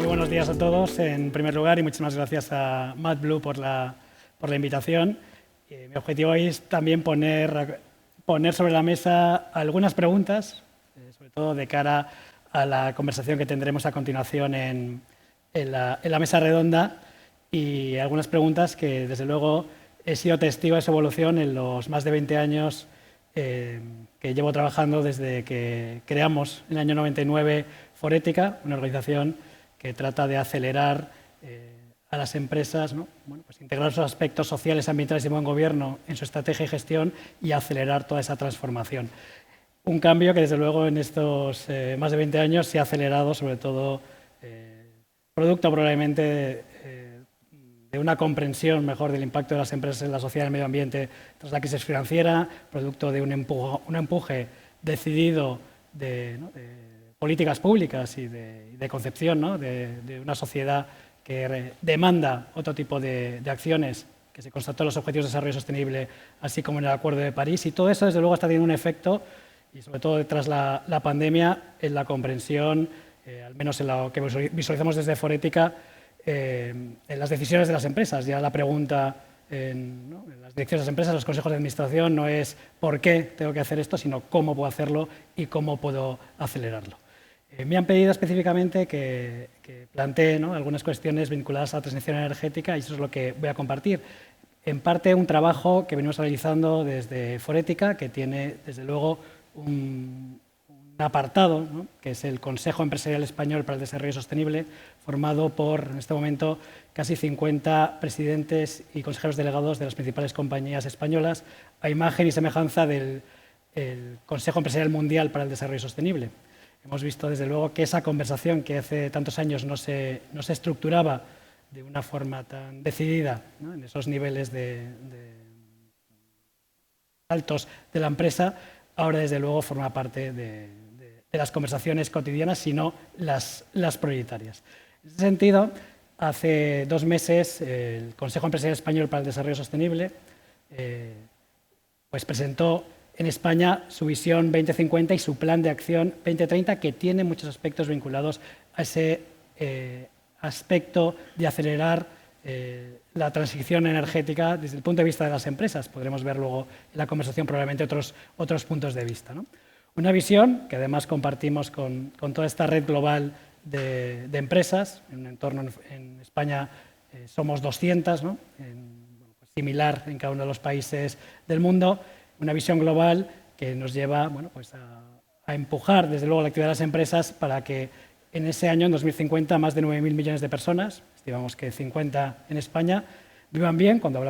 buenos días a todos, en primer lugar, y muchísimas gracias a MadBlue por la invitación. Mi objetivo hoy es también poner sobre la mesa algunas preguntas, sobre todo de cara a la conversación que tendremos a continuación en la mesa redonda, y algunas preguntas que, desde luego, he sido testigo de su evolución en los más de 20 años que llevo trabajando desde que creamos en el año 99 Forética, una organización que trata de acelerar a las empresas, ¿no? Pues integrar los aspectos sociales, ambientales y buen gobierno en su estrategia y gestión y acelerar toda esa transformación. Un cambio que, desde luego, en estos más de 20 años se ha acelerado, sobre todo producto probablemente de una comprensión mejor del impacto de las empresas en la sociedad y el medio ambiente tras la crisis financiera, producto de un empuje decidido de políticas públicas y de concepción, ¿no? de una sociedad que demanda otro tipo de acciones que se constató en los Objetivos de Desarrollo Sostenible, así como en el Acuerdo de París. Y todo eso, desde luego, está teniendo un efecto, y sobre todo tras la pandemia, en la comprensión, al menos en lo que visualizamos desde Forética, en las decisiones de las empresas. Ya la pregunta en las direcciones de las empresas, los consejos de administración, no es por qué tengo que hacer esto, sino cómo puedo hacerlo y cómo puedo acelerarlo. Me han pedido específicamente que plantee, ¿no?, algunas cuestiones vinculadas a la transición energética, y eso es lo que voy a compartir. En parte, un trabajo que venimos realizando desde Forética, que tiene, desde luego, un apartado, ¿no?, que es el Consejo Empresarial Español para el Desarrollo Sostenible, formado por, en este momento, casi 50 presidentes y consejeros delegados de las principales compañías españolas, a imagen y semejanza del Consejo Empresarial Mundial para el Desarrollo Sostenible. Hemos visto, desde luego, que esa conversación que hace tantos años no se estructuraba de una forma tan decidida, ¿no?, en esos niveles altos de la empresa, ahora, desde luego, forma parte de las conversaciones cotidianas, sino las prioritarias. En ese sentido, hace 2 meses, el Consejo Empresarial Español para el Desarrollo Sostenible pues presentó en España su visión 2050 y su plan de acción 2030, que tiene muchos aspectos vinculados a ese aspecto de acelerar la transición energética desde el punto de vista de las empresas. Podremos ver luego en la conversación probablemente otros puntos de vista, ¿no? Una visión que además compartimos con toda esta red global de empresas. En un entorno en España somos 200, ¿no?, similar en cada uno de los países del mundo. Una visión global que nos lleva, pues a empujar, desde luego, la actividad de las empresas para que en ese año, en 2050, más de 9.000 millones de personas, estimamos que 50 en España, vivan bien. Cuando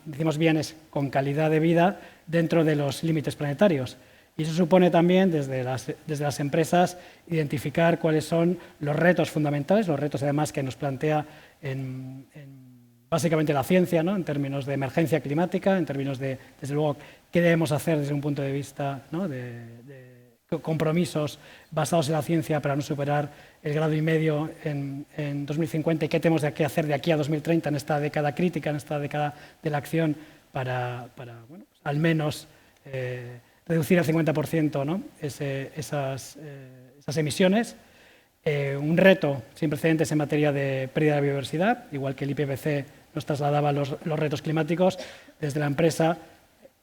decimos bien, es con calidad de vida dentro de los límites planetarios. Y eso supone también, desde las empresas, identificar cuáles son los retos fundamentales, los retos además que nos plantea básicamente la ciencia, ¿no?, en términos de emergencia climática, en términos de, desde luego, qué debemos hacer desde un punto de vista, ¿no?, de compromisos basados en la ciencia para no superar el 1,5 grados en 2050, y qué tenemos que hacer de aquí a 2030, en esta década crítica, en esta década de la acción, para al menos reducir al 50%, ¿no?, esas emisiones. Un reto sin precedentes en materia de pérdida de biodiversidad, igual que el IPCC nos trasladaba los retos climáticos. Desde la empresa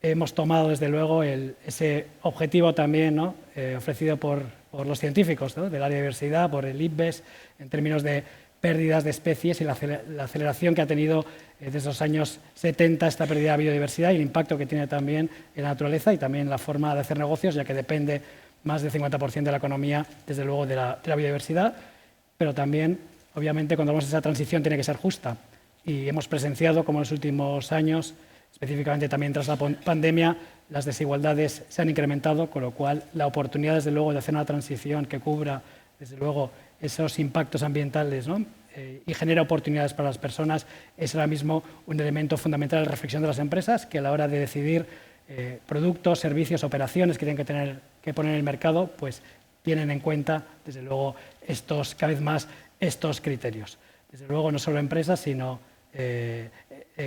hemos tomado, desde luego, ese objetivo también, ¿no?, ofrecido por los científicos, ¿no?, del área de diversidad, por el IPBES, en términos de pérdidas de especies y la aceleración que ha tenido desde los años 70 esta pérdida de biodiversidad, y el impacto que tiene también en la naturaleza y también en la forma de hacer negocios, ya que depende más del 50% de la economía, desde luego, de la biodiversidad. Pero también, obviamente, cuando hablamos de esa transición, tiene que ser justa. Y hemos presenciado cómo en los últimos años, específicamente también tras la pandemia, las desigualdades se han incrementado, con lo cual la oportunidad, desde luego, de hacer una transición que cubra, desde luego, esos impactos ambientales, ¿no?, y genera oportunidades para las personas, es ahora mismo un elemento fundamental de la reflexión de las empresas, que a la hora de decidir productos, servicios, operaciones que tienen que poner en el mercado, pues tienen en cuenta, desde luego, cada vez más estos criterios. Desde luego, no solo empresas, sino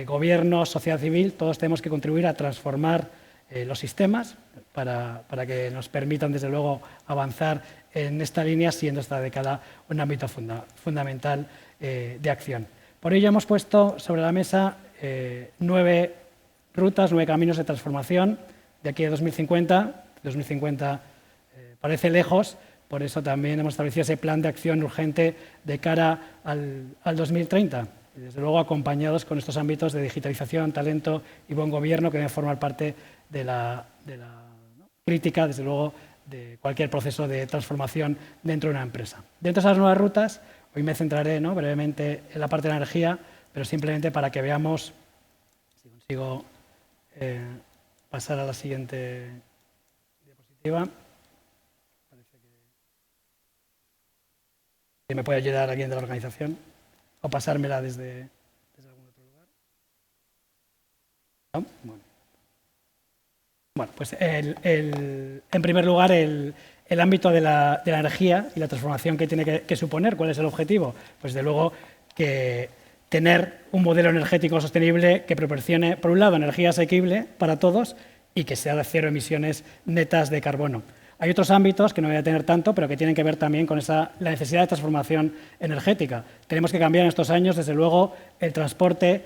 gobiernos, sociedad civil, todos tenemos que contribuir a transformar los sistemas para que nos permitan, desde luego, avanzar en esta línea, siendo esta década un ámbito fundamental de acción. Por ello hemos puesto sobre la mesa 9 rutas, 9 caminos de transformación de aquí a 2050. 2050 parece lejos, por eso también hemos establecido ese plan de acción urgente de cara al 2030. Y desde luego acompañados con estos ámbitos de digitalización, talento y buen gobierno que deben formar parte de la crítica, desde luego, de cualquier proceso de transformación dentro de una empresa. Dentro de esas nuevas rutas, hoy me centraré brevemente en la parte de la energía, pero simplemente para que veamos, si consigo pasar a la siguiente diapositiva. Parece que me puede ayudar alguien de la organización o pasármela desde algún otro lugar. ¿No? Bueno, pues en primer lugar el ámbito de la energía y la transformación que tiene que suponer. ¿Cuál es el objetivo? Pues de luego que tener un modelo energético sostenible que proporcione, por un lado, energía asequible para todos y que sea de cero emisiones netas de carbono. Hay otros ámbitos que no voy a tener tanto, pero que tienen que ver también con la necesidad de transformación energética. Tenemos que cambiar en estos años, desde luego, el transporte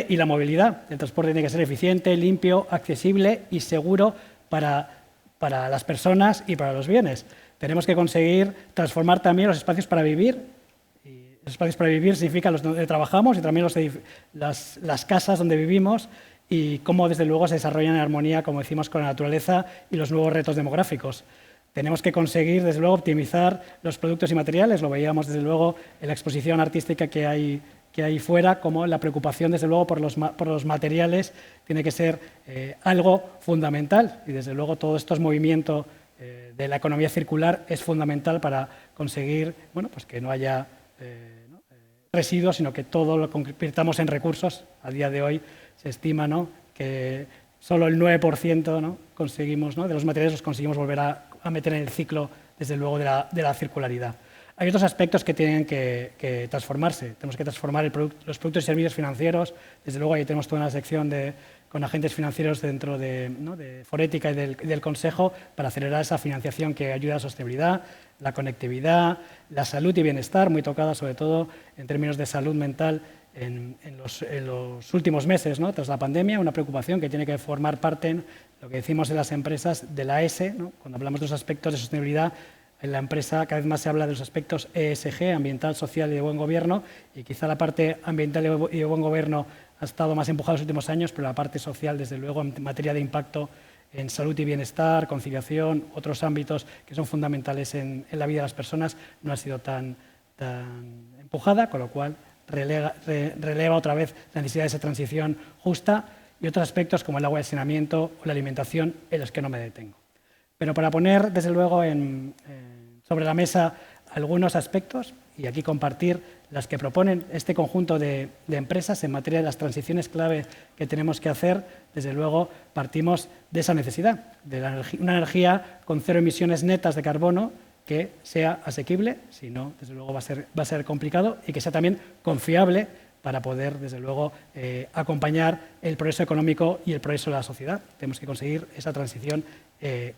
y la movilidad. El transporte tiene que ser eficiente, limpio, accesible y seguro para las personas y para los bienes. Tenemos que conseguir transformar también los espacios para vivir. Y los espacios para vivir significan los donde trabajamos y también las casas donde vivimos, y cómo, desde luego, se desarrollan en armonía, como decimos, con la naturaleza y los nuevos retos demográficos. Tenemos que conseguir, desde luego, optimizar los productos y materiales. Lo veíamos, desde luego, en la exposición artística que hay fuera, como la preocupación, desde luego, por los materiales tiene que ser algo fundamental. Y, desde luego, todo estos movimientos de la economía circular es fundamental para conseguir pues que no haya residuos, sino que todo lo convirtamos en recursos. A día de hoy se estima que solo el 9% conseguimos, de los materiales los conseguimos volver a meter en el ciclo, desde luego, de la circularidad. Hay otros aspectos que tienen que transformarse. Tenemos que transformar los productos y servicios financieros. Desde luego, ahí tenemos toda una sección con agentes financieros dentro de Forética y del Consejo para acelerar esa financiación que ayuda a la sostenibilidad, la conectividad, la salud y bienestar, muy tocada sobre todo en términos de salud mental en los últimos meses, tras la pandemia, una preocupación que tiene que formar parte, lo que decimos en las empresas, de la S. Cuando hablamos de los aspectos de sostenibilidad, en la empresa cada vez más se habla de los aspectos ESG, ambiental, social y de buen gobierno, y quizá la parte ambiental y de buen gobierno ha estado más empujada en los últimos años, pero la parte social, desde luego, en materia de impacto en salud y bienestar, conciliación, otros ámbitos que son fundamentales en la vida de las personas, no ha sido tan empujada, con lo cual releva otra vez la necesidad de esa transición justa, y otros aspectos como el agua de saneamiento o la alimentación, en los que no me detengo. Pero para poner, desde luego, sobre la mesa algunos aspectos y aquí compartir las que proponen este conjunto de empresas en materia de las transiciones clave que tenemos que hacer, desde luego partimos de esa necesidad, de una energía con cero emisiones netas de carbono que sea asequible, si no, desde luego va a ser complicado, y que sea también confiable para poder, desde luego, acompañar el progreso económico y el progreso de la sociedad. Tenemos que conseguir esa transición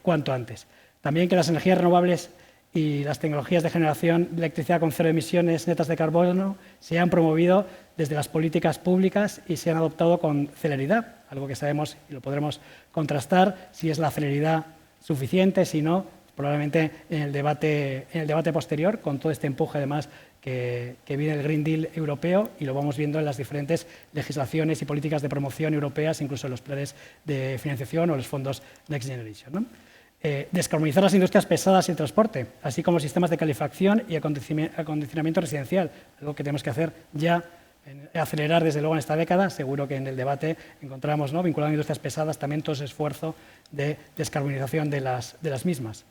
cuanto antes. También que las energías renovables y las tecnologías de generación de electricidad con cero emisiones netas de carbono se han promovido desde las políticas públicas y se han adoptado con celeridad, algo que sabemos y lo podremos contrastar si es la celeridad suficiente, si no, probablemente en el debate posterior, con todo este empuje además que viene el Green Deal europeo, y lo vamos viendo en las diferentes legislaciones y políticas de promoción europeas, incluso en los planes de financiación o los fondos Next Generation. Descarbonizar las industrias pesadas y el transporte, así como sistemas de calefacción y acondicionamiento residencial, algo que tenemos que hacer ya, acelerar desde luego en esta década. Seguro que en el debate encontramos, vinculado a industrias pesadas, también todo ese esfuerzo de descarbonización de las mismas.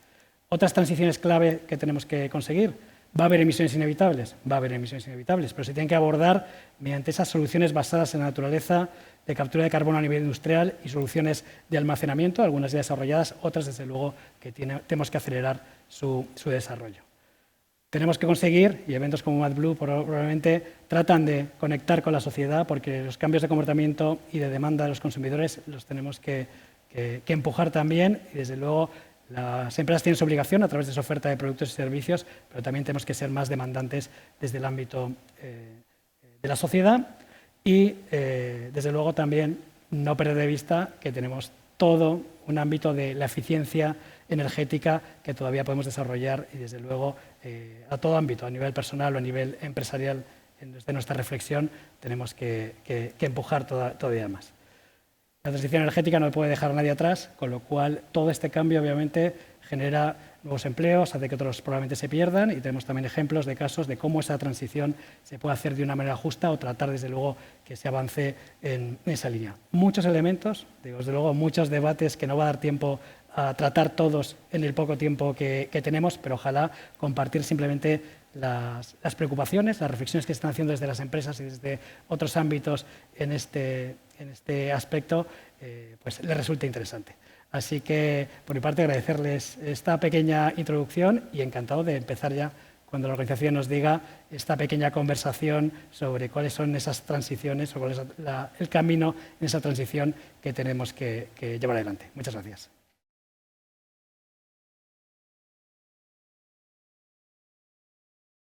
Otras transiciones clave que tenemos que conseguir. ¿Va a haber emisiones inevitables? Va a haber emisiones inevitables, pero se tienen que abordar mediante esas soluciones basadas en la naturaleza, de captura de carbono a nivel industrial y soluciones de almacenamiento, algunas ya desarrolladas, otras, desde luego, que tenemos que acelerar su desarrollo. tenemos que conseguir, y eventos como MadBlue probablemente tratan de conectar con la sociedad, porque los cambios de comportamiento y de demanda de los consumidores los tenemos que empujar también, y desde luego las empresas tienen su obligación a través de su oferta de productos y servicios, pero también tenemos que ser más demandantes desde el ámbito de la sociedad y, desde luego, también no perder de vista que tenemos todo un ámbito de la eficiencia energética que todavía podemos desarrollar y, desde luego, a todo ámbito, a nivel personal o a nivel empresarial, desde nuestra reflexión, tenemos que empujar todavía más. La transición energética no puede dejar a nadie atrás, con lo cual todo este cambio obviamente genera nuevos empleos, hace que otros probablemente se pierdan, y tenemos también ejemplos de casos de cómo esa transición se puede hacer de una manera justa o tratar desde luego que se avance en esa línea. Muchos elementos, desde luego muchos debates que no va a dar tiempo a tratar todos en el poco tiempo que tenemos, pero ojalá compartir simplemente las preocupaciones, las reflexiones que se están haciendo desde las empresas y desde otros ámbitos en este aspecto, pues les resulte interesante. Así que, por mi parte, agradecerles esta pequeña introducción y encantado de empezar ya, cuando la organización nos diga, esta pequeña conversación sobre cuáles son esas transiciones o cuál es el camino en esa transición que tenemos que llevar adelante. Muchas gracias.